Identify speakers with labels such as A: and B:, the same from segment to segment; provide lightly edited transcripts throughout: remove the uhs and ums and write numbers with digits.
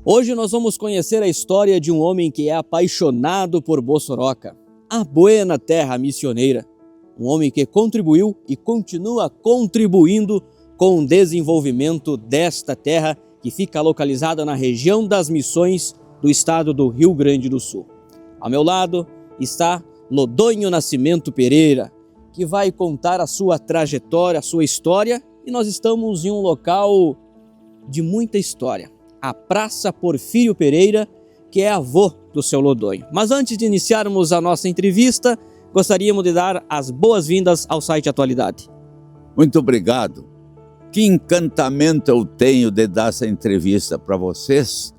A: Hoje nós vamos conhecer a história de um homem que é apaixonado por Bossoroca, a buena terra missioneira. Um homem que contribuiu e continua contribuindo com o desenvolvimento desta terra que fica localizada na região das Missões do estado do Rio Grande do Sul. Ao meu lado está Lodonho Nascimento Pereira, que vai contar a sua trajetória, a sua história, e nós estamos em um local de muita história, a Praça Porfírio Pereira, que é avô do seu Lodonho. Mas antes de iniciarmos a nossa entrevista, gostaríamos de dar as boas-vindas ao site Atualidade.
B: Muito obrigado. Que encantamento eu tenho de dar essa entrevista para vocês,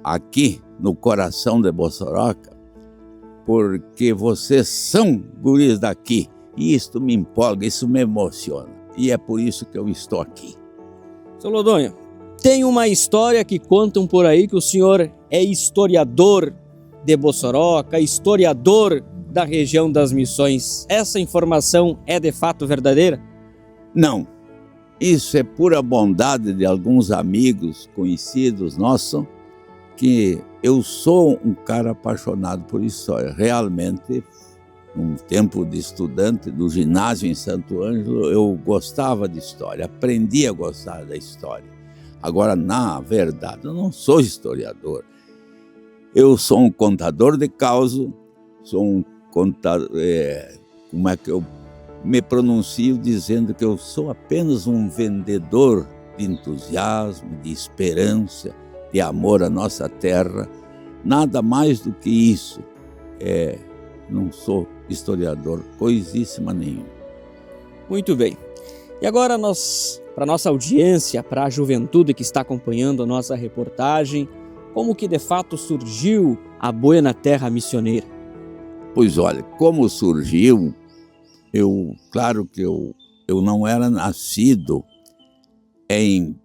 B: aqui no coração de Bossoroca, porque vocês são guris daqui, e isso me empolga, isso me emociona, e é por isso que eu estou aqui.
A: Seu Lodonho, tem uma história que contam por aí que o senhor é historiador de Bossoroca, historiador da região das Missões. Essa informação é de fato verdadeira?
B: Não, isso é pura bondade de alguns amigos conhecidos nossos, que eu sou um cara apaixonado por história. Realmente, num tempo de estudante do ginásio em Santo Ângelo, eu gostava de história, aprendi a gostar da história. Agora, na verdade, eu não sou historiador. Eu sou um contador de causos, sou um contador... como é que eu me pronuncio dizendo que eu sou apenas um vendedor de entusiasmo, de esperança, de amor à nossa terra. Nada mais do que isso. Não sou historiador, coisíssima nenhuma.
A: Muito bem. E agora para nossa audiência, para a juventude que está acompanhando a nossa reportagem, como que de fato surgiu a buena terra missioneira?
B: Pois olha, como surgiu, claro que eu não era nascido em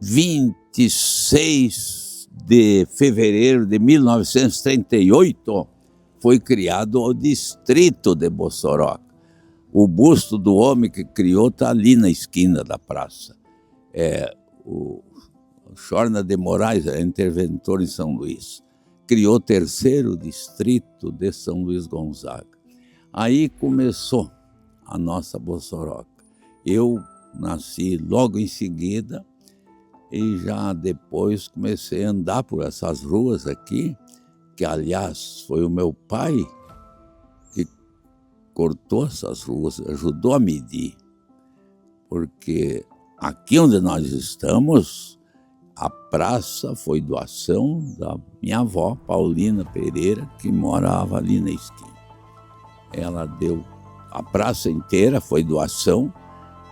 B: 26 de fevereiro de 1938, foi criado o distrito de Bossoroca. O busto do homem que criou está ali na esquina da praça. O Chorna de Moraes, é interventor em São Luís. Criou o terceiro distrito de São Luís Gonzaga. Aí começou a nossa Bossoroca. Eu nasci logo em seguida e já depois comecei a andar por essas ruas aqui, que aliás foi o meu pai que cortou essas ruas, ajudou a medir, porque aqui onde nós estamos, a praça foi doação da minha avó, Paulina Pereira, que morava ali na esquina. Ela deu a praça inteira, foi doação.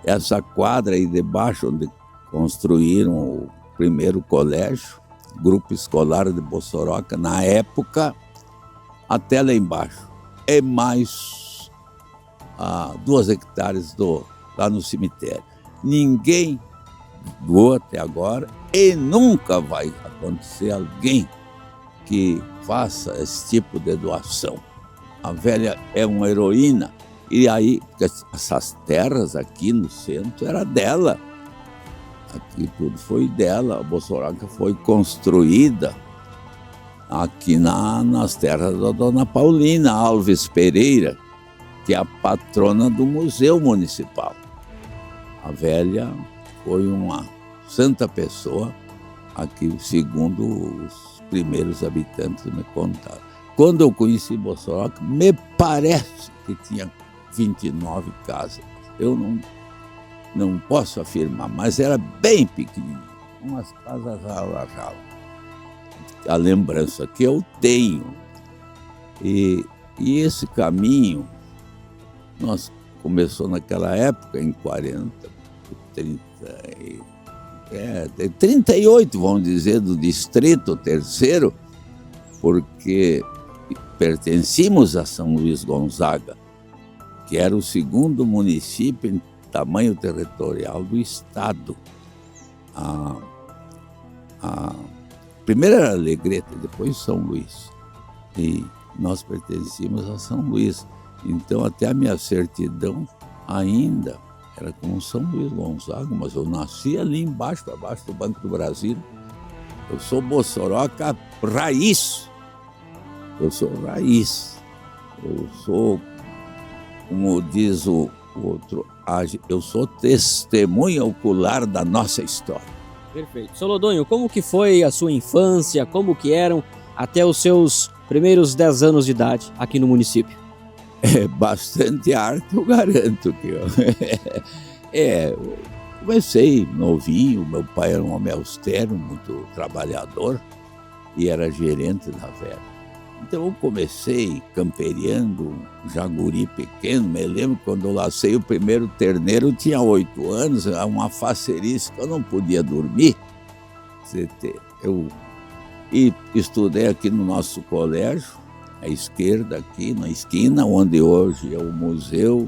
B: Essa quadra aí debaixo, onde construíram o primeiro colégio, Grupo Escolar de Bossoroca, na época, até lá embaixo. É mais 2 hectares lá no cemitério. Ninguém doou até agora e nunca vai acontecer alguém que faça esse tipo de doação. A velha é uma heroína. E aí, essas terras aqui no centro era dela. Aqui tudo foi dela. A Bossoroca foi construída aqui nas terras da dona Paulina Alves Pereira, que é a patrona do Museu Municipal. A velha foi uma santa pessoa, aqui segundo os primeiros habitantes me contaram. Quando eu conheci Bossoroca, me parece que tinha 29 casas. Eu não posso afirmar, mas era bem pequenininho, umas casas rala. A lembrança que eu tenho. E esse caminho, nós começou naquela época, em 38, vamos dizer, do Distrito Terceiro, porque pertencíamos a São Luís Gonzaga, que era o segundo município em tamanho territorial do estado. Primeiro era Alegrete, depois São Luís. E nós pertencíamos a São Luís. Então até a minha certidão ainda era como São Luís Gonzaga, mas eu nasci ali embaixo, abaixo do Banco do Brasil. Eu sou Bossoroca raiz. Eu sou raiz. Eu sou, como diz o outro, eu sou testemunha ocular da nossa história.
A: Perfeito. Seu Lodonho, como que foi a sua infância? Como que eram até os seus primeiros 10 anos de idade aqui no município?
B: É bastante arte, eu garanto que eu... eu comecei novinho, meu pai era um homem austero, muito trabalhador e era gerente da Vera. Então eu comecei camperiando, um jaguri pequeno, me lembro quando eu lacei o primeiro terneiro, eu tinha 8 anos, era uma facerice que eu não podia dormir. Eu estudei aqui no nosso colégio, à esquerda aqui na esquina, onde hoje é o Museu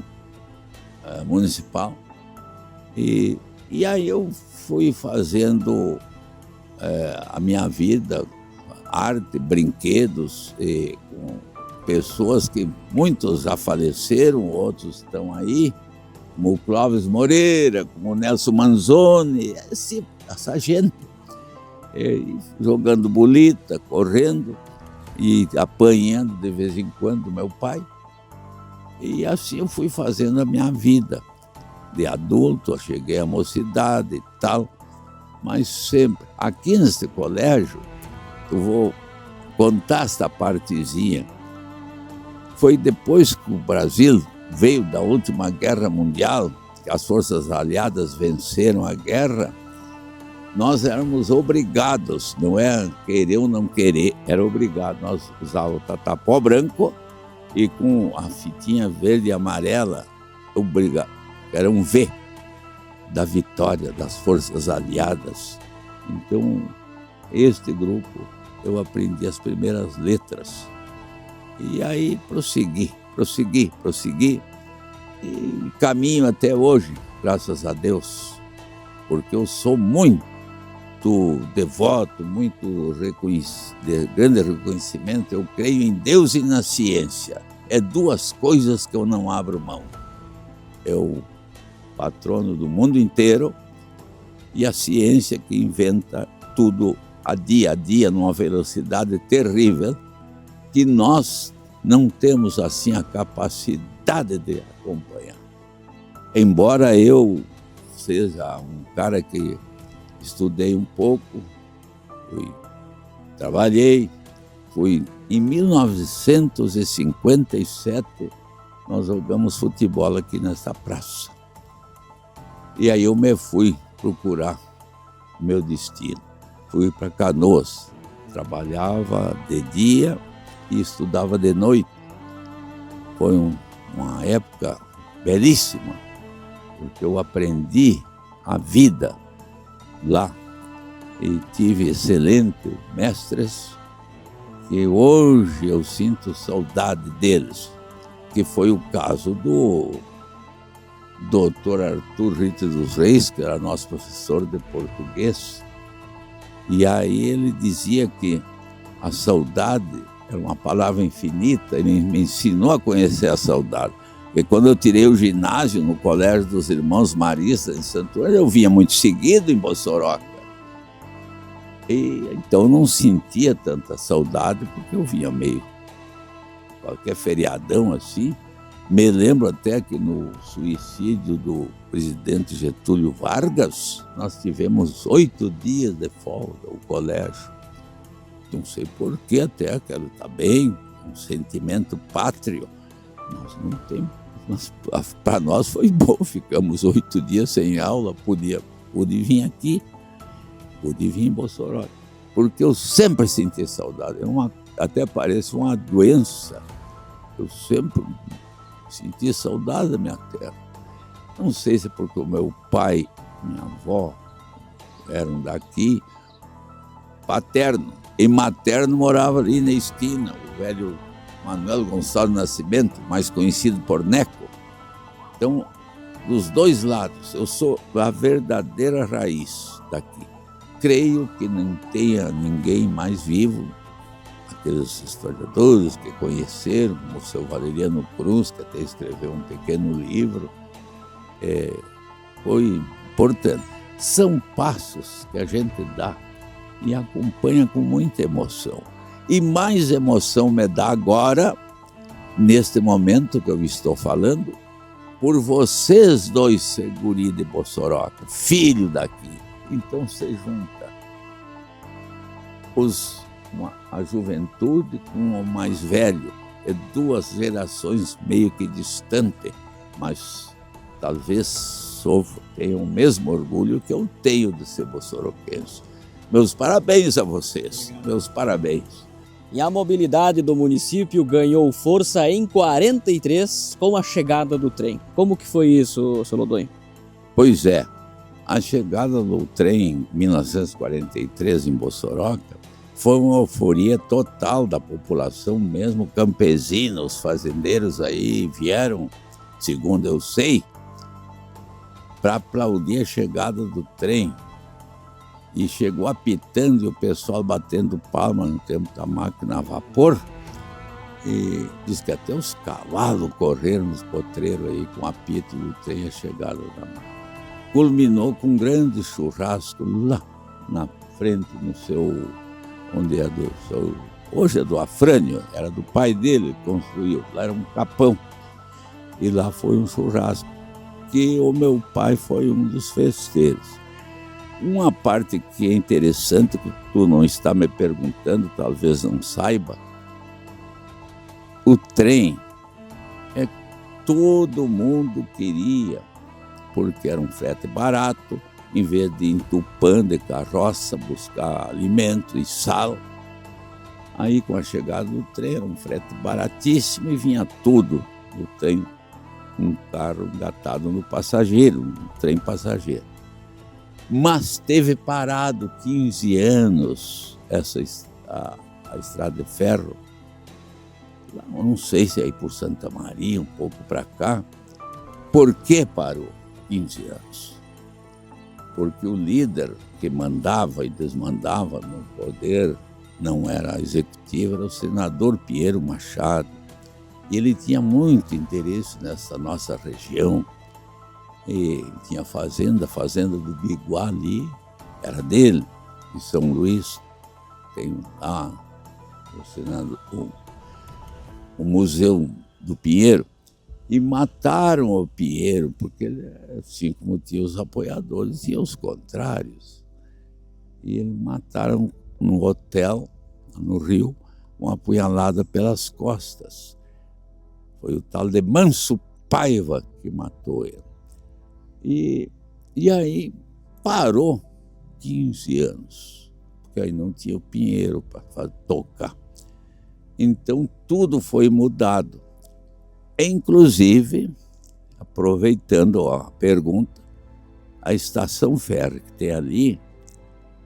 B: Municipal. E aí eu fui fazendo a minha vida, arte, brinquedos, com pessoas que muitos já faleceram, outros estão aí, como o Clóvis Moreira, como o Nelson Manzoni, essa gente, jogando bolita, correndo e apanhando de vez em quando meu pai. E assim eu fui fazendo a minha vida. De adulto, eu cheguei à mocidade e tal, mas sempre, aqui nesse colégio, eu vou contar esta partezinha. Foi depois que o Brasil veio da última guerra mundial, que as forças aliadas venceram a guerra, nós éramos obrigados, não é querer ou não querer, era obrigado. Nós usávamos o tatapó branco e com a fitinha verde e amarela, obrigado. Era um V da vitória das forças aliadas. Então, este grupo, eu aprendi as primeiras letras. E aí prossegui. E caminho até hoje, graças a Deus. Porque eu sou muito devoto, de grande reconhecimento. Eu creio em Deus e na ciência. É duas coisas que eu não abro mão. Eu patrono do mundo inteiro e a ciência que inventa tudo a dia, numa velocidade terrível, que nós não temos assim a capacidade de acompanhar. Embora eu seja um cara que estudei um pouco, trabalhei, em 1957, nós jogamos futebol aqui nessa praça. E aí eu me fui procurar o meu destino. Fui para Canoas, trabalhava de dia e estudava de noite. Foi uma época belíssima, porque eu aprendi a vida lá e tive excelentes mestres que hoje eu sinto saudade deles, que foi o caso do Dr. Arthur Rite dos Reis, que era nosso professor de português. E aí ele dizia que a saudade era uma palavra infinita, ele me ensinou a conhecer a saudade. Porque quando eu tirei o ginásio no Colégio dos Irmãos Maristas, em Santo Ângelo, eu vinha muito seguido em Bossoroca. E então eu não sentia tanta saudade, porque eu vinha meio qualquer feriadão assim. Me lembro até que no suicídio do presidente Getúlio Vargas, nós tivemos 8 dias de folga, o colégio. Não sei porquê, até quero estar bem, um sentimento pátrio. Nós não temos, para nós foi bom, ficamos 8 dias sem aula, pude vir aqui, pude vir em Bossoroca, porque eu sempre senti saudade, até parece uma doença, eu sempre senti saudade da minha terra. Não sei se é porque o meu pai e minha avó eram daqui, paterno e materno morava ali na esquina, o velho Manuel Gonçalves Nascimento, mais conhecido por Neco. Então, dos dois lados, eu sou a verdadeira raiz daqui. Creio que não tenha ninguém mais vivo, aqueles historiadores que conheceram, como o seu Valeriano Cruz, que até escreveu um pequeno livro, foi importante. São passos que a gente dá e acompanha com muita emoção. E mais emoção me dá agora, neste momento que eu estou falando, por vocês dois ser guri de Bossoroca, filho daqui. Então se junta a juventude com o mais velho, é duas gerações meio que distantes, mas talvez tenham o mesmo orgulho que eu tenho de ser bossoroquense. Meus parabéns a vocês, meus parabéns.
A: E a mobilidade do município ganhou força em 43 com a chegada do trem. Como que foi isso, seu Lodonho?
B: Pois é, a chegada do trem em 1943 em Bossoroca foi uma euforia total da população, mesmo campesinos, fazendeiros aí vieram, segundo eu sei, para aplaudir a chegada do trem. E chegou apitando e o pessoal batendo palma no tempo da máquina a vapor. E diz que até os cavalos correram nos potreiros aí com o apito do trem a chegada da máquina. Culminou com um grande churrasco lá na frente, no seu, onde é do seu, hoje é do Afrânio, era do pai dele que construiu, lá era um capão. E lá foi um churrasco, que o meu pai foi um dos festeiros. Uma parte que é interessante, que tu não está me perguntando, talvez não saiba, o trem todo mundo queria, porque era um frete barato, em vez de ir entupando de carroça, buscar alimento e sal. Aí com a chegada do trem era um frete baratíssimo e vinha tudo no trem, um carro engatado no passageiro, um trem passageiro. Mas teve parado 15 anos a estrada de ferro. Eu não sei se é aí por Santa Maria, um pouco para cá. Por que parou 15 anos? Porque o líder que mandava e desmandava no poder não era executivo, era o senador Pinheiro Machado. E ele tinha muito interesse nessa nossa região. E tinha fazenda do Biguá ali, era dele, em São Luís. Tem lá o Museu do Pinheiro. E mataram o Pinheiro, porque ele, assim como tinha os apoiadores, tinha os contrários. E eles mataram num hotel, no Rio, uma apunhalada pelas costas. Foi o tal de Manso Paiva que matou ele. E aí parou 15 anos, porque aí não tinha o Pinheiro para tocar. Então tudo foi mudado. Inclusive, aproveitando a pergunta, a estação férrea que tem ali,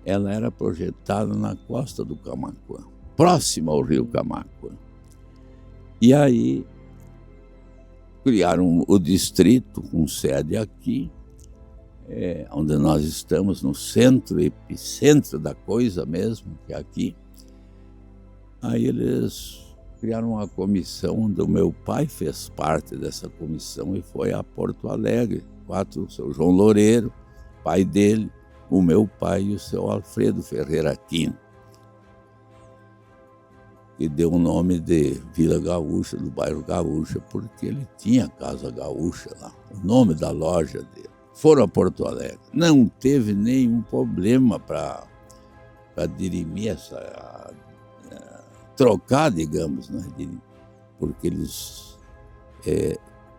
B: ela era projetada na costa do Camaquã, próxima ao rio Camaquã. E aí criaram o distrito com sede aqui, onde nós estamos, no centro, epicentro da coisa mesmo, que é aqui. Aí eles criaram uma comissão, onde o meu pai fez parte dessa comissão e foi a Porto Alegre. O seu João Loureiro, pai dele, o meu pai e o seu Alfredo Ferreira Aquino, que deu o nome de Vila Gaúcha, do bairro Gaúcha, porque ele tinha Casa Gaúcha lá, o nome da loja dele. Foram a Porto Alegre. Não teve nenhum problema para dirimir trocar, digamos, né? Porque eles,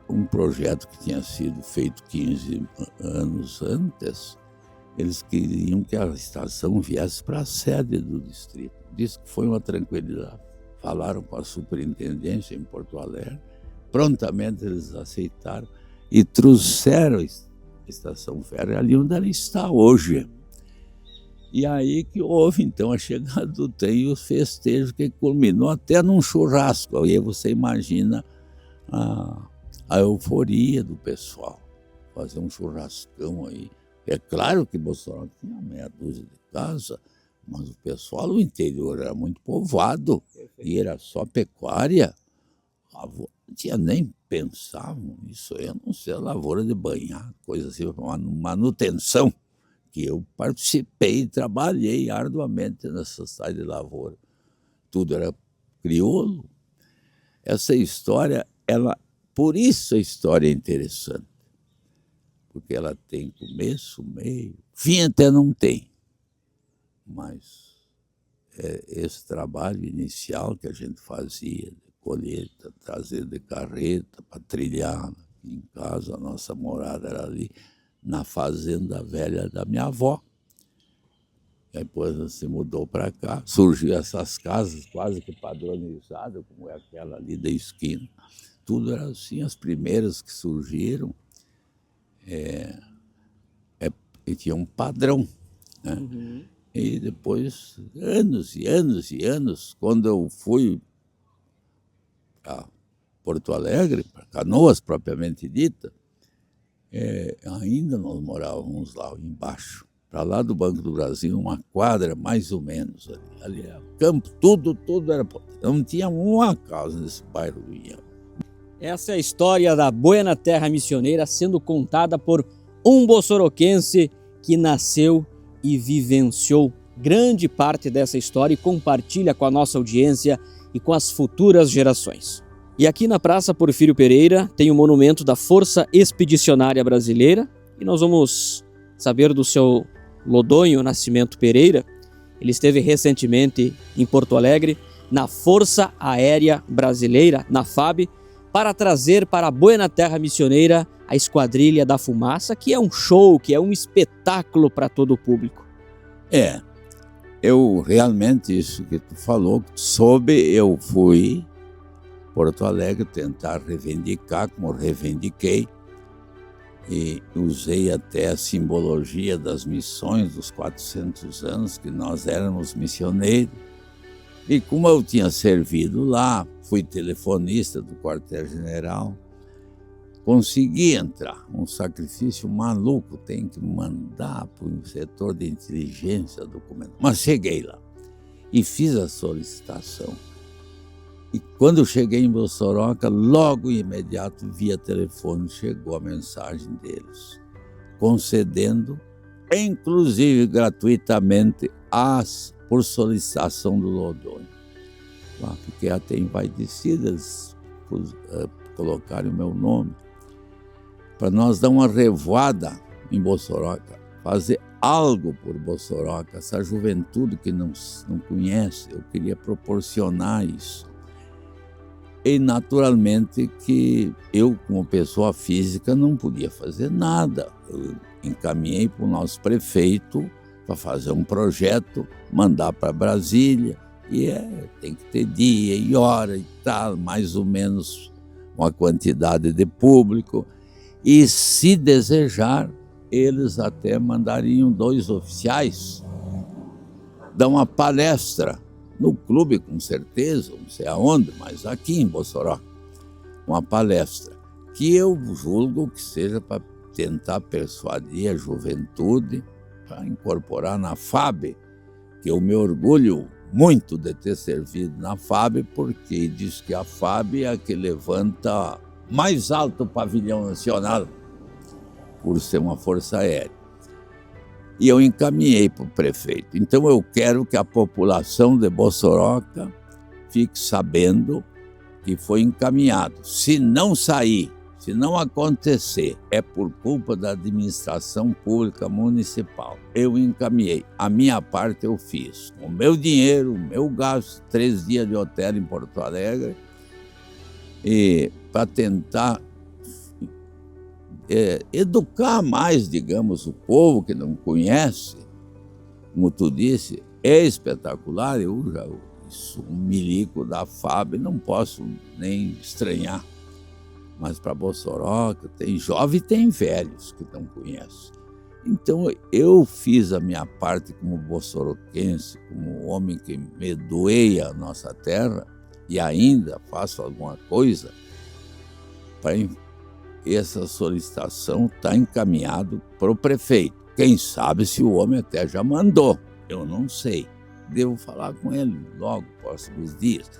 B: um projeto que tinha sido feito 15 anos antes, eles queriam que a estação viesse para a sede do distrito. Disse que foi uma tranquilidade. Falaram com a superintendência em Porto Alegre, prontamente eles aceitaram e trouxeram a estação férrea ali onde ela está hoje. E aí que houve, então, a chegada do trem e os festejos, que culminou até num churrasco. Aí você imagina a euforia do pessoal, fazer um churrascão aí. É claro que Bolsonaro tinha meia dúzia de casas, mas o pessoal do interior era muito povoado e era só pecuária. Não tinha nem pensavam isso aí, a não ser a lavoura de banhar, coisa assim, uma manutenção porque eu participei e trabalhei arduamente nessa cidade de lavoura. Tudo era crioulo. Essa história, por isso a história é interessante, porque ela tem começo, meio, fim até não tem, mas esse trabalho inicial que a gente fazia, de colheita, trazer de carreta para trilhar em casa, a nossa morada era ali, na fazenda velha da minha avó. Aí depois se mudou para cá, surgiu essas casas quase que padronizadas, como é aquela ali da esquina. Tudo era assim, as primeiras que surgiram, e tinha um padrão, né? Uhum. E depois, anos e anos e anos, quando eu fui para Porto Alegre, para Canoas propriamente dita, ainda nós morávamos lá embaixo, para lá do Banco do Brasil, uma quadra mais ou menos ali. Ali era campo, tudo era... Não tinha uma casa nesse bairro do Inhame.
A: Essa é a história da Buena Terra Missioneira sendo contada por um bossoroquense que nasceu e vivenciou grande parte dessa história e compartilha com a nossa audiência e com as futuras gerações. E aqui na Praça Porfírio Pereira tem o monumento da Força Expedicionária Brasileira e nós vamos saber do seu Lodonho Nascimento Pereira. Ele esteve recentemente em Porto Alegre na Força Aérea Brasileira, na FAB, para trazer para a Buena Terra Missioneira a Esquadrilha da Fumaça, que é um show, que é um espetáculo para todo o público.
B: Eu realmente, isso que tu falou, eu fui Porto Alegre tentar reivindicar, como reivindiquei, e usei até a simbologia das missões dos 400 anos, que nós éramos missioneiros. E como eu tinha servido lá, fui telefonista do quartel-general, consegui entrar. Um sacrifício maluco, tem que mandar para o setor de inteligência documento. Mas cheguei lá e fiz a solicitação. E quando eu cheguei em Bossoroca, logo imediato, via telefone, chegou a mensagem deles, concedendo, inclusive gratuitamente, por solicitação do Lodonho. Lá fiquei até envaidecido, eles colocaram o meu nome, para nós dar uma revoada em Bossoroca, fazer algo por Bossoroca, essa juventude que não conhece, eu queria proporcionar isso. E naturalmente que eu, como pessoa física, não podia fazer nada. Eu encaminhei para o nosso prefeito para fazer um projeto, mandar para Brasília, e tem que ter dia e hora e tal, mais ou menos uma quantidade de público, e se desejar, eles até mandariam 2 oficiais dar uma palestra no clube, com certeza, não sei aonde, mas aqui em Bossoroca, uma palestra que eu julgo que seja para tentar persuadir a juventude para incorporar na FAB, que eu me orgulho muito de ter servido na FAB, porque diz que a FAB é a que levanta mais alto o pavilhão nacional, por ser uma força aérea. E eu encaminhei para o prefeito. Então eu quero que a população de Bossoroca fique sabendo que foi encaminhado. Se não sair, se não acontecer, é por culpa da administração pública municipal. Eu encaminhei. A minha parte eu fiz. O meu dinheiro, o meu gasto, 3 dias de hotel em Porto Alegre, e para tentar educar mais, digamos, o povo que não conhece. Como tu disse, é espetacular. Eu já sou um milico da FAB, não posso nem estranhar. Mas para Bossoroca tem jovem e tem velhos que não conhecem. Então eu fiz a minha parte como bossoroquense, como homem que me doei a nossa terra, e ainda faço alguma coisa para... Essa solicitação está encaminhada para o prefeito. Quem sabe se o homem até já mandou, eu não sei. Devo falar com ele logo, próximos dias.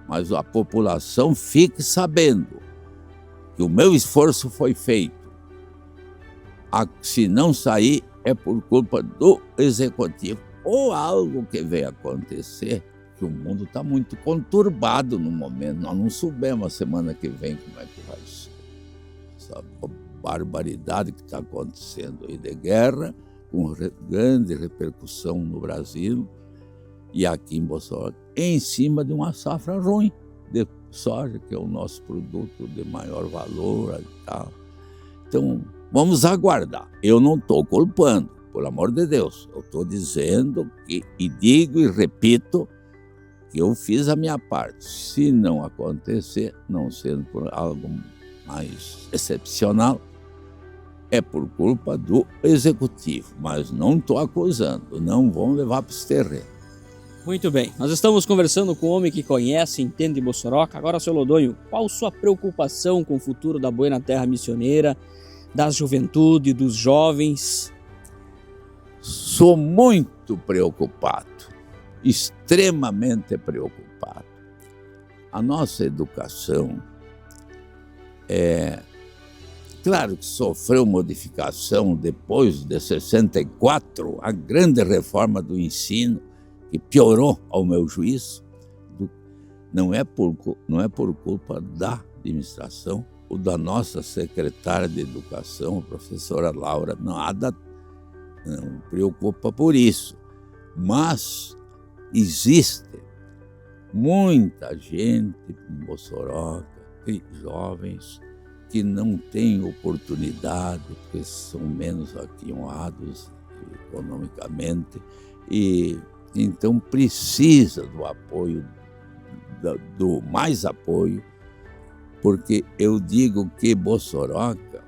B: Mas a população fique sabendo que o meu esforço foi feito. Se não sair, é por culpa do executivo. Ou algo que vem acontecer, que o mundo está muito conturbado no momento. Nós não soubemos a semana que vem como é que vai ser. Essa barbaridade que está acontecendo aí de guerra, com grande repercussão no Brasil e aqui em Mossoró, em cima de uma safra ruim de soja, que é o nosso produto de maior valor e tal. Então, vamos aguardar. Eu não estou culpando, pelo amor de Deus. Eu estou dizendo que, e digo e repito, que eu fiz a minha parte. Se não acontecer, não sendo por algo mais excepcional, é por culpa do executivo. Mas não estou acusando, não vão levar para esse terreno.
A: Muito bem, nós estamos conversando com um homem que conhece, entende Bossoroca. Agora, seu Lodonho, qual sua preocupação com o futuro da Buena Terra Missioneira, da juventude, dos jovens?
B: Sou muito preocupado, extremamente preocupado. A nossa educação claro que sofreu modificação depois de 64, a grande reforma do ensino, que piorou, ao meu juízo. Não é por culpa da administração ou da nossa secretária de Educação, a professora Laura, nada não preocupa por isso. Mas existe muita gente em Bossoroca, jovens, que não têm oportunidade, porque são menos aquinhoados economicamente, e então precisa do apoio, do mais apoio, porque eu digo que Bossoroca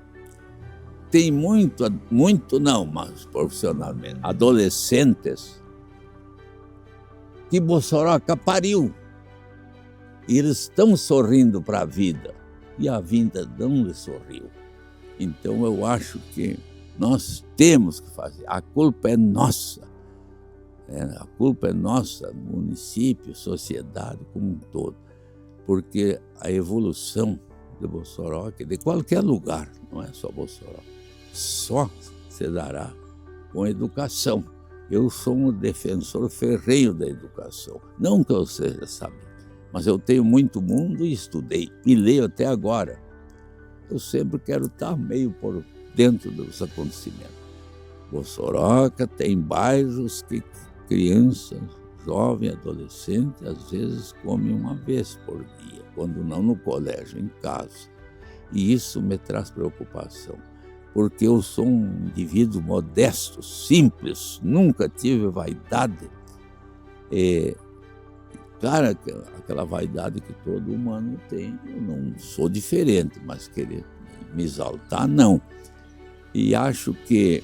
B: tem muito não, mas profissionalmente, adolescentes que Bossoroca pariu, e eles estão sorrindo para a vida, e a vida não lhe sorriu. Então eu acho que nós temos que fazer, a culpa é nossa. A culpa é nossa, município, sociedade como um todo, porque a evolução de Bossoroca, de qualquer lugar, não é só Bossoroca, só se dará com educação. Eu sou um defensor ferrenho da educação, não que eu seja sábio, mas eu tenho muito mundo e estudei, e leio até agora. Eu sempre quero estar meio por dentro dos acontecimentos. Bossoroca tem bairros que crianças, jovens, adolescentes, às vezes comem uma vez por dia, quando não no colégio, em casa. E isso me traz preocupação, porque eu sou um indivíduo modesto, simples, nunca tive vaidade. Claro, aquela vaidade que todo humano tem, eu não sou diferente, mas querer me exaltar, não. E acho que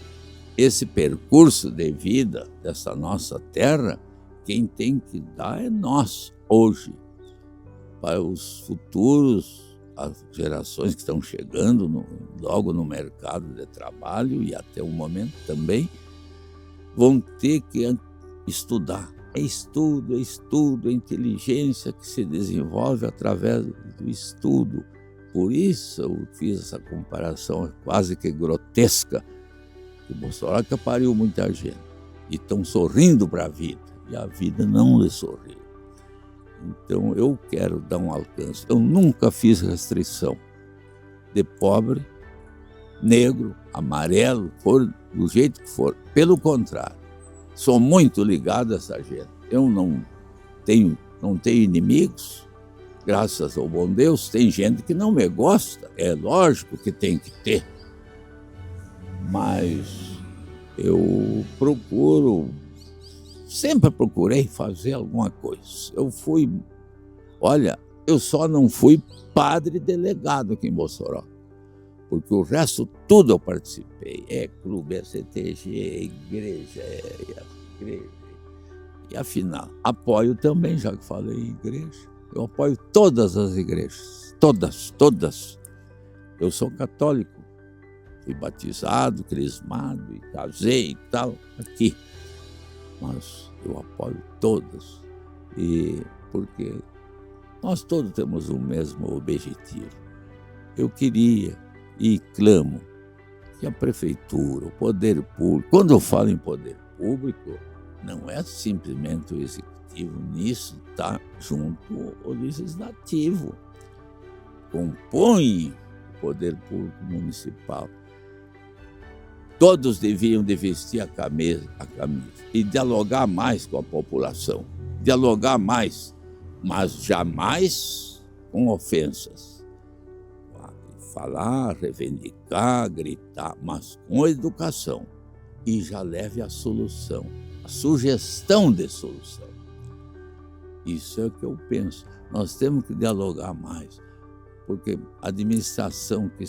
B: esse percurso de vida dessa nossa terra, quem tem que dar é nós, hoje. Para os futuros, as gerações que estão chegando logo no mercado de trabalho e até o momento também, vão ter que estudar. É estudo, é inteligência que se desenvolve através do estudo. Por isso eu fiz essa comparação quase que grotesca, que Bossoroca pariu muita gente e estão sorrindo para a vida, e a vida não lhe sorriu. Então eu quero dar um alcance. Eu nunca fiz restrição de pobre, negro, amarelo, for do jeito que for. Pelo contrário, sou muito ligado a essa gente. Eu não tenho inimigos, graças ao bom Deus. Tem gente que não me gosta, é lógico que tem que ter. Mas eu sempre procurei fazer alguma coisa. Eu só não fui padre delegado aqui em Mossoró, porque o resto tudo eu participei. Clube, CTG, igreja. E afinal, apoio também, já que falei em igreja. Eu apoio todas as igrejas, todas. Eu sou católico. Fui batizado, crismado, e casei e tal, aqui. Mas eu apoio todas, porque nós todos temos o mesmo objetivo. Eu queria e clamo E a prefeitura, o poder público, quando eu falo em poder público, não é simplesmente o executivo, nisso está junto o legislativo. Compõe o poder público municipal. Todos deviam de vestir a camisa e dialogar mais com a população, dialogar mais, mas jamais com ofensas. Falar, reivindicar, gritar, mas com educação. E já leve a solução, a sugestão de solução. Isso é o que eu penso. Nós temos que dialogar mais, porque a administração que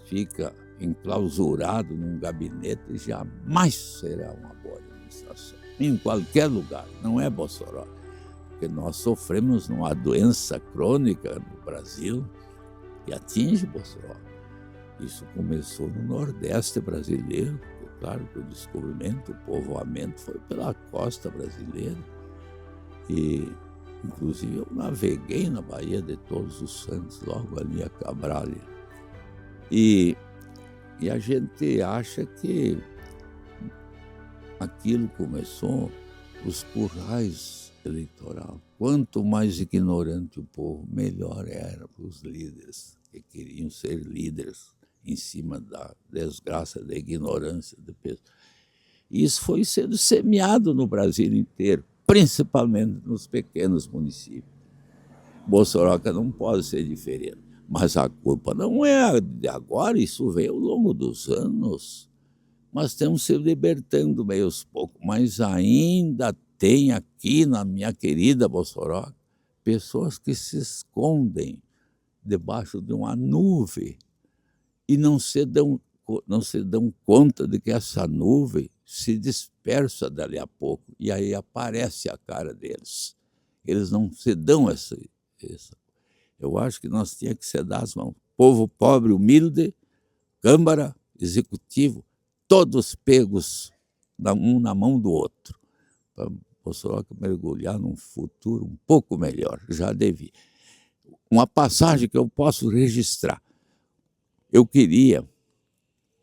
B: fica enclausurado num gabinete jamais será uma boa administração. Em qualquer lugar, não é Bossoroca. Porque nós sofremos uma doença crônica no Brasil que atinge Bossoroca. Isso começou no Nordeste brasileiro, porque, claro que o descobrimento, o povoamento foi pela costa brasileira. E, inclusive, eu naveguei na Baía de Todos os Santos, logo ali a Cabralha. E a gente acha que aquilo começou os currais eleitorais. Quanto mais ignorante o povo, melhor era para os líderes que queriam ser líderes em cima da desgraça, da ignorância da pessoa. E isso foi sendo semeado no Brasil inteiro, principalmente nos pequenos municípios. Bossoroca não pode ser diferente. Mas a culpa não é de agora, isso veio ao longo dos anos. Nós estamos se libertando meio aos poucos, mas ainda tem aqui na minha querida Bossoroca pessoas que se escondem debaixo de uma nuvem e não se dão conta de que essa nuvem se dispersa dali a pouco e aí aparece a cara deles. Eles não se dão essa. Eu acho que nós tínhamos que ceder as mãos. Povo pobre, humilde, Câmara, Executivo, todos pegos um na mão do outro. Para Bossoroca mergulhar num futuro um pouco melhor, já devia. Uma passagem que eu posso registrar. Eu queria,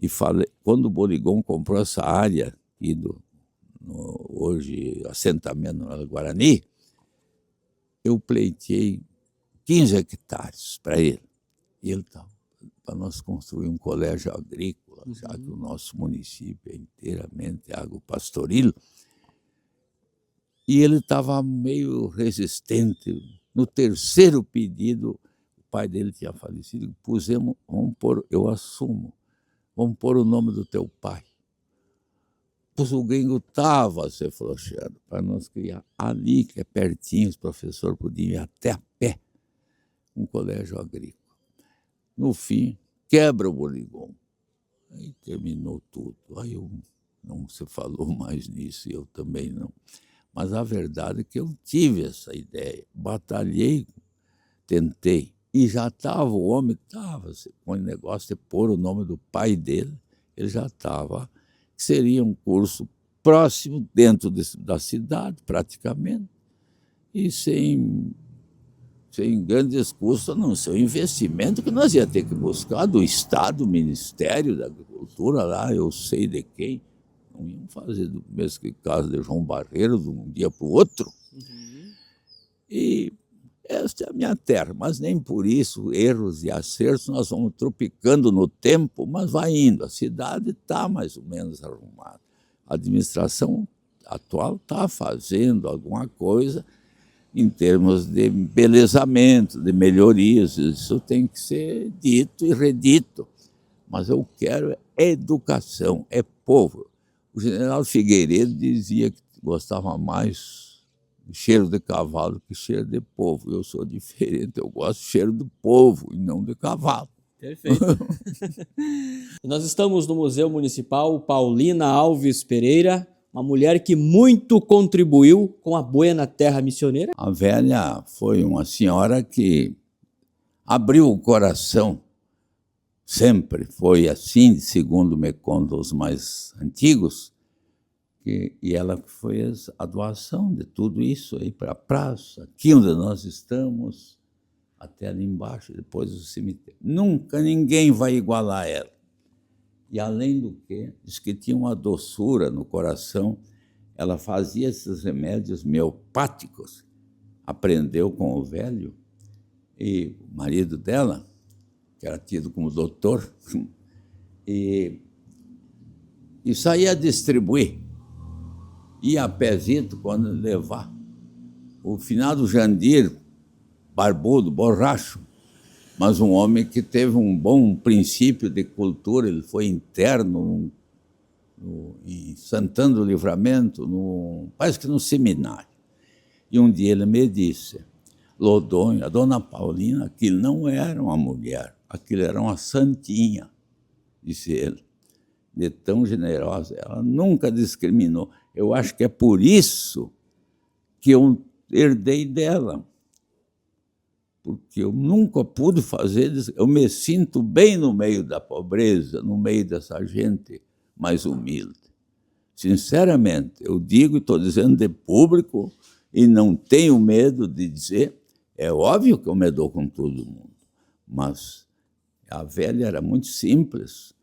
B: e falei, quando o Boligon comprou essa área aqui hoje assentamento no Guarani, eu pleitei 15 hectares para ele. E ele estava para nós construir um colégio agrícola, já que o nosso município é inteiramente agropastoril. E ele estava meio resistente. No terceiro pedido, o pai dele tinha falecido, eu assumo, vamos pôr o nome do teu pai. Pois o gringo estava se afrouxando para nós criar ali, que é pertinho, os professores podiam ir até a pé, um colégio agrícola. No fim, quebra o Boligon. Aí terminou tudo. Aí não se falou mais nisso, e eu também não. Mas a verdade é que eu tive essa ideia, batalhei, tentei, e já estava, o homem estava com o negócio de pôr o nome do pai dele, ele já estava, que seria um curso próximo, dentro da cidade, praticamente, e sem grandes custos, a não ser o investimento que nós ia ter que buscar do Estado, do Ministério da Agricultura, lá eu sei de quem. Não iam fazer do mesmo que caso de João Barreiro, de um dia para o outro. E esta é a minha terra, mas nem por isso, erros e acertos, nós vamos tropicando no tempo, mas vai indo. A cidade está mais ou menos arrumada. A administração atual está fazendo alguma coisa em termos de embelezamento, de melhorias. Isso tem que ser dito e redito. Mas eu quero educação, é povo. O general Figueiredo dizia que gostava mais de cheiro de cavalo que cheiro de povo. Eu sou diferente, eu gosto de cheiro do povo e não de cavalo.
A: Perfeito. Nós estamos no Museu Municipal Paulina Alves Pereira, uma mulher que muito contribuiu com a Buena Terra Missioneira.
B: A velha foi uma senhora que abriu o coração. Sempre foi assim, segundo me contam os mais antigos, e ela fez a doação de tudo isso aí para a praça, aqui onde nós estamos, até ali embaixo, depois do cemitério. Nunca ninguém vai igualar ela. E, além do que, diz que tinha uma doçura no coração. Ela fazia esses remédios miopáticos, aprendeu com o velho, e o marido dela, que era tido como doutor, e saía a distribuir. Ia a pezito quando levar. O finado Jandir, barbudo, borracho, mas um homem que teve um bom princípio de cultura. Ele foi interno em Santana do Livramento, parece que no seminário. E um dia ele me disse: Lodonho, a dona Paulina, aquilo não era uma mulher, aquilo era uma santinha, disse ele, de tão generosa. Ela nunca discriminou. Eu acho que é por isso que eu herdei dela, porque eu nunca pude fazer isso. Eu me sinto bem no meio da pobreza, no meio dessa gente mais humilde. Sinceramente, eu digo e estou dizendo de público, e não tenho medo de dizer, é óbvio que eu me dou com todo mundo, mas a velha era muito simples,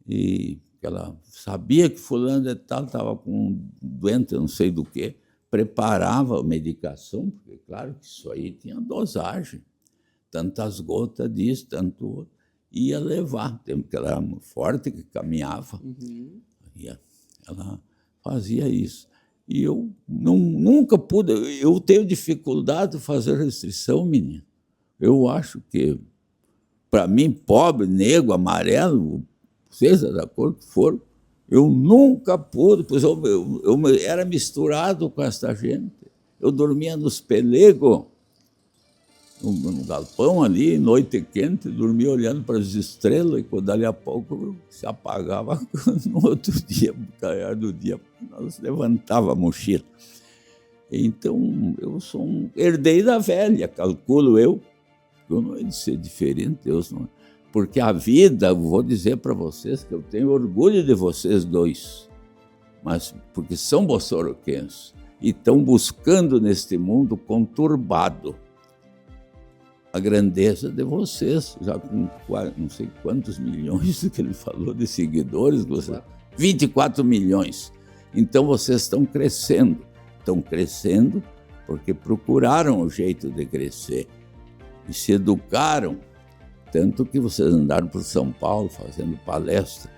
B: e ela sabia que fulano de tal estava com um doente, eu não sei do que, preparava a medicação, porque claro que isso aí tinha dosagem, tantas gotas disso, tanto outro, ia levar, porque ela era forte, que caminhava, ela fazia isso. E eu nunca pude, eu tenho dificuldade de fazer restrição, menino. Eu acho que, para mim, pobre, negro, amarelo, seja da cor que for, eu nunca pude, pois eu era misturado com essa gente. Eu dormia nos pelegos, no galpão ali, noite quente, dormia olhando para as estrelas, e quando dali a pouco se apagava, no outro dia, no cair do dia, nós levantava a mochila. Então, eu sou um herdeiro da velha, calculo eu não hei de ser diferente, Deus não. Porque a vida, vou dizer para vocês que eu tenho orgulho de vocês dois, mas porque são bossoroquenses e estão buscando neste mundo conturbado a grandeza de vocês, já com não sei quantos milhões que ele falou de seguidores, 24 milhões. Então vocês estão crescendo porque procuraram o jeito de crescer e se educaram, tanto que vocês andaram por São Paulo fazendo palestra,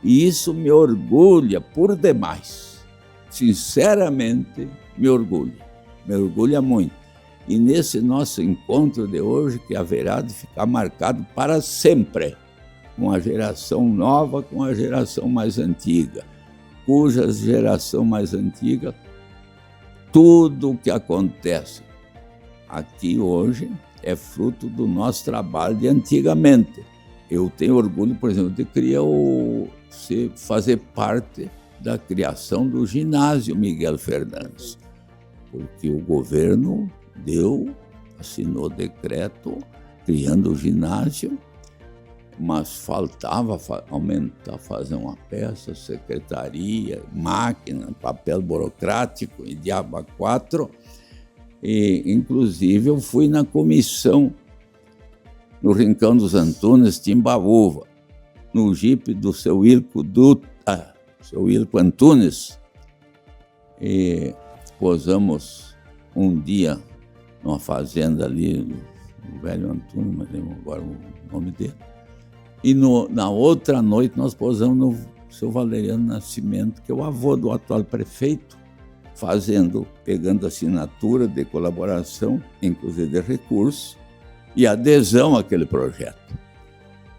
B: e isso me orgulha por demais. Sinceramente, me orgulha muito. E nesse nosso encontro de hoje, que haverá de ficar marcado para sempre, com a geração nova, com a geração mais antiga, cuja geração mais antiga, tudo o que acontece aqui hoje é fruto do nosso trabalho de antigamente. Eu tenho orgulho, por exemplo, de fazer parte da criação do ginásio Miguel Fernandes, porque o governo assinou decreto criando o ginásio, mas faltava aumentar, fazer uma peça, secretaria, máquina, papel burocrático e diabo a quatro. E, inclusive, eu fui na comissão no Rincão dos Antunes, Timbaúva, no jipe do seu Ilco Antunes, e posamos um dia numa fazenda ali, no Velho Antunes, mas lembro agora o nome dele. E na outra noite nós posamos no seu Valeriano Nascimento, que é o avô do atual prefeito, pegando assinatura de colaboração, inclusive de recursos, e adesão àquele projeto.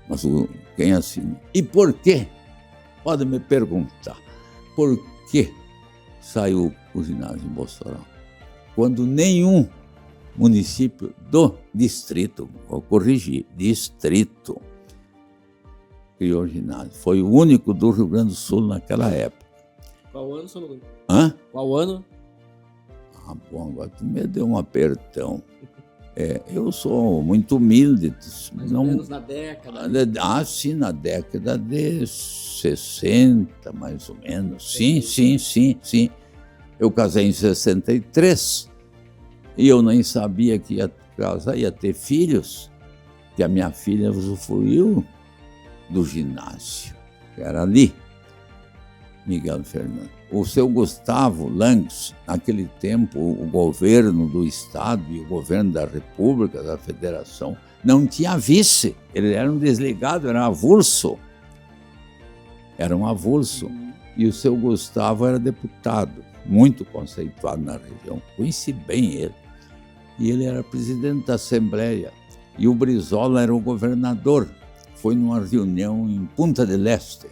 B: Mas quem assina? E por quê? Pode me perguntar, por que saiu o ginásio em Mossoró? Quando nenhum município do distrito, vou corrigir, distrito, criou o ginásio. Foi o único do Rio Grande do Sul naquela época.
A: Qual ano, seu Lodonho?
B: Hã?
A: Qual ano?
B: Ah, bom, agora tu me deu um apertão. Eu sou muito humilde.
A: Mais ou menos na década.
B: Sim, na década de 60, mais ou menos. Sim. Eu casei em 63 e eu nem sabia que ia casar, ia ter filhos, que a minha filha usufruiu do ginásio. era ali, Miguel Fernando. O seu Gustavo Langes, naquele tempo, o governo do Estado e o governo da República, da Federação, não tinha vice. Ele era um desligado, era avulso. Era um avulso. E o seu Gustavo era deputado, muito conceituado na região. Conheci bem ele. E ele era presidente da Assembleia. E o Brizola era o governador. Foi numa reunião em Punta del Este.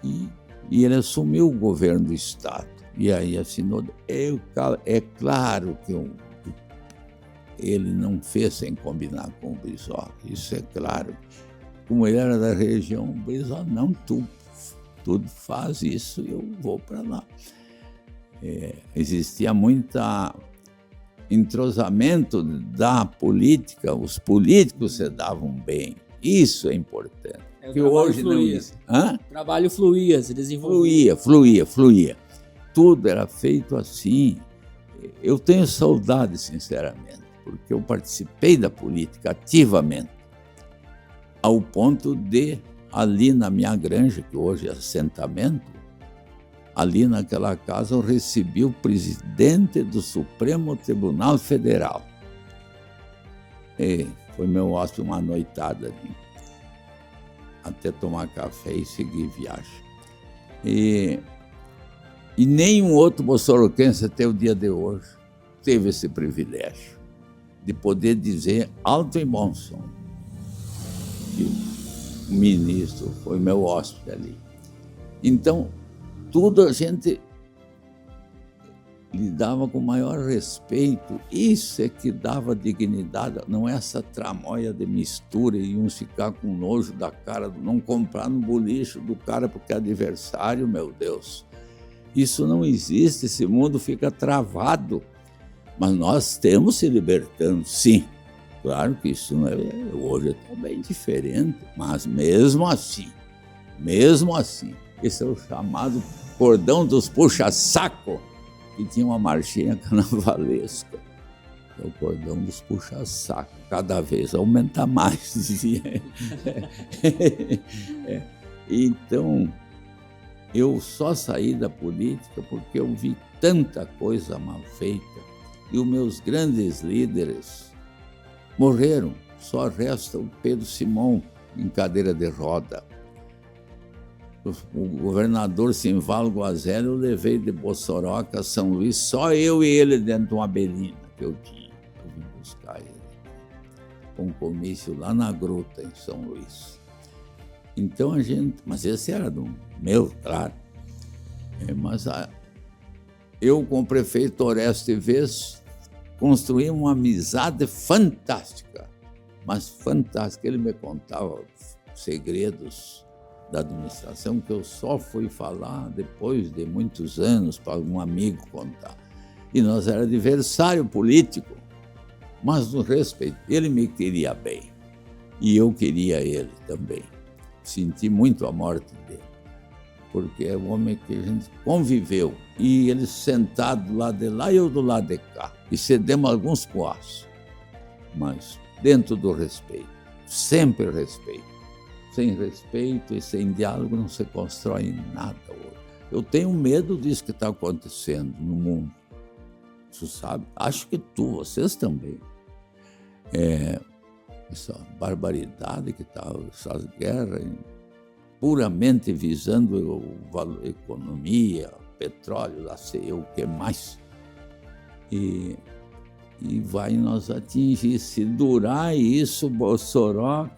B: E ele assumiu o governo do Estado. E aí assinou. É claro que ele não fez sem combinar com o Brizola. Isso é claro. Como ele era da região, o Brizola, não, tudo faz isso e eu vou para lá. Existia muita entrosamento da política, os políticos se davam bem. Isso é importante. Que hoje não existe.
A: O trabalho fluía, se desenvolvia.
B: Fluía. Tudo era feito assim. Eu tenho saudade, sinceramente, porque eu participei da política ativamente, ao ponto de, ali na minha granja, que hoje é assentamento, ali naquela casa eu recebi o presidente do Supremo Tribunal Federal. E foi meu hóspede uma noitada ali, até tomar café e seguir viagem. E nenhum outro moçoroquense até o dia de hoje teve esse privilégio de poder dizer alto e bom som que o ministro foi meu hóspede ali. Então, tudo a gente lidava com o maior respeito. Isso é que dava dignidade, não é essa tramóia de mistura e uns ficar com nojo da cara, não comprar no bolicho do cara porque é adversário, meu Deus. Isso não existe, esse mundo fica travado. Mas nós temos se libertando, sim. Claro que isso não é, hoje é bem diferente, mas mesmo assim, esse é o chamado cordão dos puxa-saco, que tinha uma marchinha carnavalesca. É o cordão dos puxa-saco, cada vez aumenta mais, dizia. Então, eu só saí da política porque eu vi tanta coisa mal feita e os meus grandes líderes morreram. Só resta o Pedro Simão em cadeira de roda. O governador Simval Guazelli eu levei de Bossoroca a São Luís, só eu e ele dentro de uma belina que eu tinha. Eu vim buscar ele com um comício lá na Gruta, em São Luís. Então a gente... Mas esse era do meu, claro. Eu com o prefeito Oreste Vez construí uma amizade fantástica, mas fantástica. Ele me contava segredos da administração que eu só fui falar depois de muitos anos para um amigo contar. E nós era adversário político, mas no respeito. Ele me queria bem e eu queria ele também. Senti muito a morte dele, porque é um homem que a gente conviveu e ele sentado do lado de lá e eu do lado de cá. E cedemos alguns coaços, mas dentro do respeito, sempre respeito. Sem respeito e sem diálogo não se constrói nada hoje. Eu tenho medo disso que está acontecendo no mundo. Você sabe? Acho que vocês também. Essa barbaridade que está, essas guerras, puramente visando a economia, petróleo, lá sei eu o que mais. E vai nos atingir. Se durar isso, o Bossoroca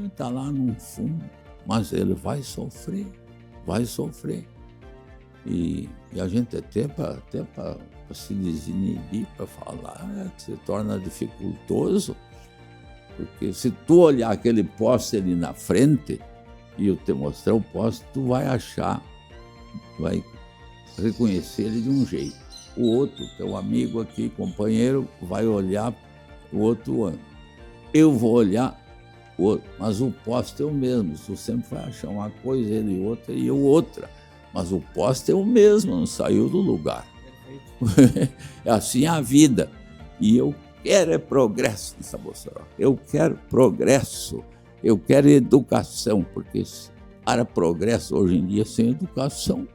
B: está lá no fundo, mas ele vai sofrer. E a gente até para se desinibir, para falar, se torna dificultoso, porque se tu olhar aquele poste ali na frente e eu te mostrar o poste, tu vai reconhecer ele de um jeito. O outro, teu amigo aqui, companheiro, vai olhar o outro ano. Eu vou olhar o outro, mas o poste é o mesmo. Tu sempre vai achar uma coisa, ele outra e eu outra. Mas o poste é o mesmo, não saiu do lugar. É assim a vida. E eu quero progresso nessa Bossoroca. Eu quero progresso. Eu quero educação, porque Para progresso hoje em dia sem educação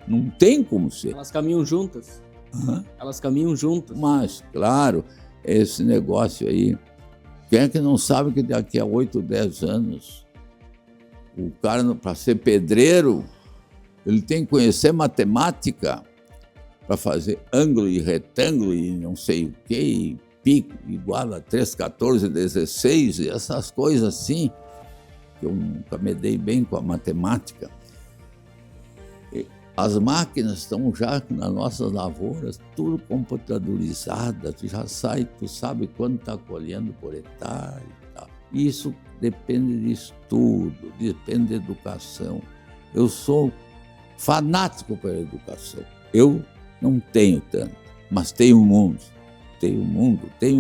B: não tem como ser.
A: Elas caminham juntas. Elas caminham juntas.
B: Mas, claro, esse negócio aí, quem é que não sabe que daqui a 8, 10 anos, o cara, para ser pedreiro, ele tem que conhecer matemática para fazer ângulo e retângulo e não sei o quê, e pico igual a 3, 14, 16, e essas coisas assim, que eu nunca me dei bem com a matemática. As máquinas estão já nas nossas lavouras, tudo computadorizada, tu já sai, tu sabe quando está colhendo por hectare e tal. Isso depende de estudo, depende de educação. Eu sou fanático pela educação. Eu não tenho tanto, mas tenho um mundo. Tenho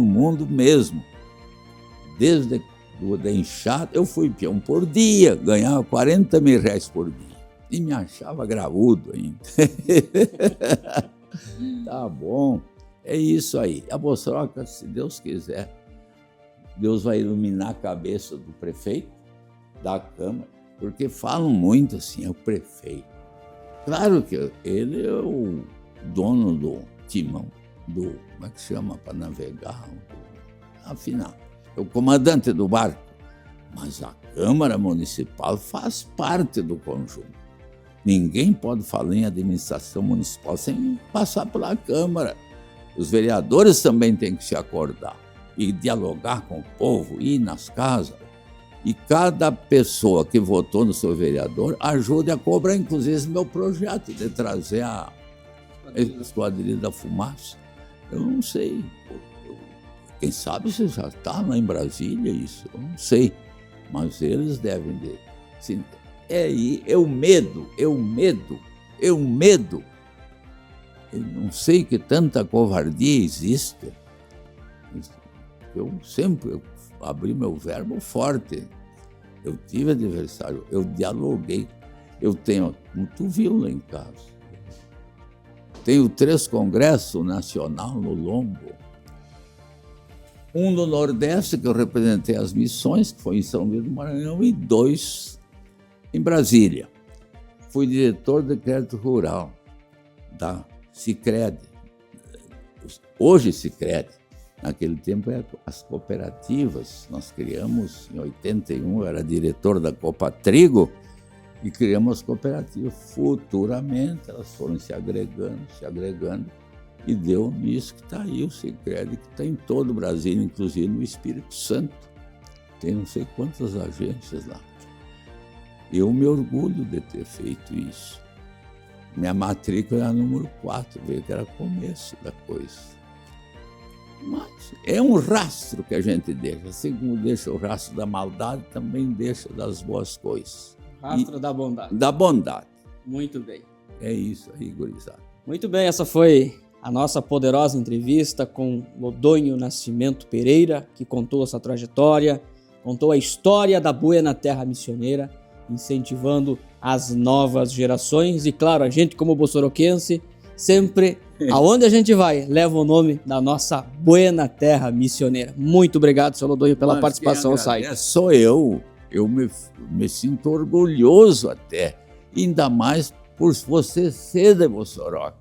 B: um mundo mesmo. Desde da enxada, eu fui peão por dia, ganhava 40 mil reais por dia. E me achava graúdo ainda. Tá bom, é isso aí. A Bossoroca, se Deus quiser, Deus vai iluminar a cabeça do prefeito, da Câmara, porque falam muito assim, é o prefeito. Claro que ele é o dono do timão, como é que chama para navegar? Afinal, é o comandante do barco. Mas a Câmara Municipal faz parte do conjunto. Ninguém pode falar em administração municipal sem passar pela Câmara. Os vereadores também têm que se acordar e dialogar com o povo, ir nas casas. E cada pessoa que votou no seu vereador ajude a cobrar, inclusive, meu projeto de trazer a Esquadrilha da Fumaça. Eu não sei. Quem sabe se já está lá em Brasília isso, eu não sei. Mas eles devem ter. Sim, é o medo. Eu não sei que tanta covardia existe. Eu sempre abri meu verbo forte. Eu tive adversário, eu dialoguei. Eu tenho, como tu viu lá em casa, tenho 3 congressos nacionais no lombo. Um no Nordeste, que eu representei as missões, que foi em São Luís do Maranhão, e 2 em Brasília. Fui diretor de crédito rural da Sicredi. Hoje Sicredi. Naquele tempo eram as cooperativas. Nós criamos, em 81, eu era diretor da Copa Trigo, e criamos as cooperativas. Futuramente elas foram se agregando, e deu nisso que está aí o Sicredi, que está em todo o Brasil, inclusive no Espírito Santo. Tem não sei quantas agências lá. Eu me orgulho de ter feito isso. Minha matrícula era número 4, veio que era começo da coisa. Mas é um rastro que a gente deixa. Assim como deixa o rastro da maldade, também deixa das boas coisas.
A: Rastro da bondade.
B: Da bondade.
A: Muito bem.
B: É isso aí, gurizada.
A: Muito bem, essa foi a nossa poderosa entrevista com Lodonho Nascimento Pereira, que contou essa trajetória, contou a história da Buena Terra Missioneira, incentivando as novas gerações. E claro, a gente como bossoroquense, sempre, aonde a gente vai, leva o nome da nossa Buena Terra Missioneira. Muito obrigado, seu Lodonho, pela participação ao site.
B: Sou eu me sinto orgulhoso até, ainda mais por você ser de Bossoroca.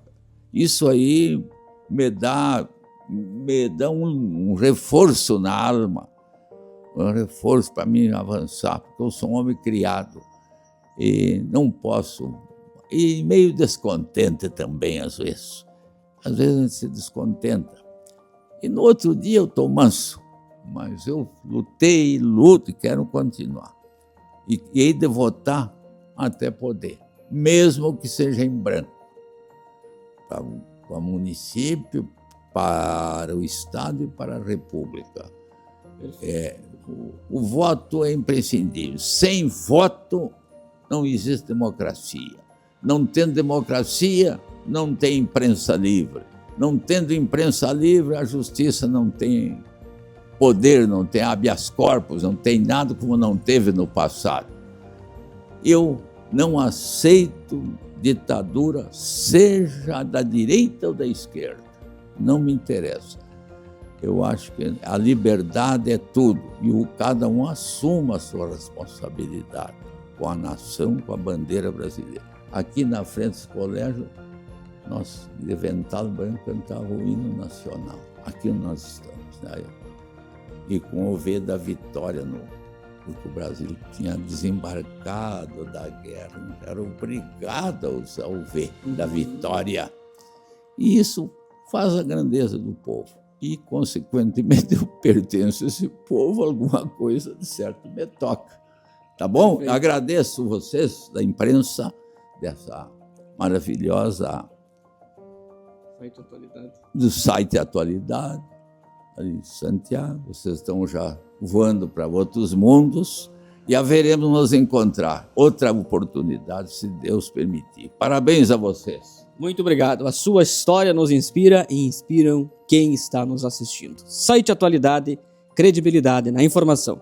B: Isso aí me dá um reforço na alma, um reforço para mim avançar, porque eu sou um homem criado e não posso, e meio descontente também às vezes. Às vezes a gente se descontenta. E no outro dia eu estou manso, mas eu lutei e luto e quero continuar. E hei de votar até poder, mesmo que seja em branco, para o município, para o Estado e para a República. O voto é imprescindível. Sem voto não existe democracia. Não tendo democracia, não tem imprensa livre. Não tendo imprensa livre, a justiça não tem poder, não tem habeas corpus, não tem nada como não teve no passado. Eu não aceito ditadura, seja da direita ou da esquerda. Não me interessa. Eu acho que a liberdade é tudo e cada um assuma a sua responsabilidade. com a nação, com a bandeira brasileira. Aqui na frente do colégio, nós, de avental branco, cantava o hino nacional. Aqui nós estamos, né? E com o V da vitória, porque o Brasil tinha desembarcado da guerra, era obrigado a usar o V da vitória. E isso faz a grandeza do povo. E, consequentemente, eu pertenço a esse povo, alguma coisa de certo me toca. Tá bom?
A: Perfeito.
B: Agradeço vocês da imprensa, dessa maravilhosa do site Atualidade, ali de Santiago. Vocês estão já voando para outros mundos e haveremos nos encontrar outra oportunidade, se Deus permitir. Parabéns a vocês.
A: Muito obrigado. A sua história nos inspira e inspiram quem está nos assistindo. Site Atualidade, credibilidade na informação.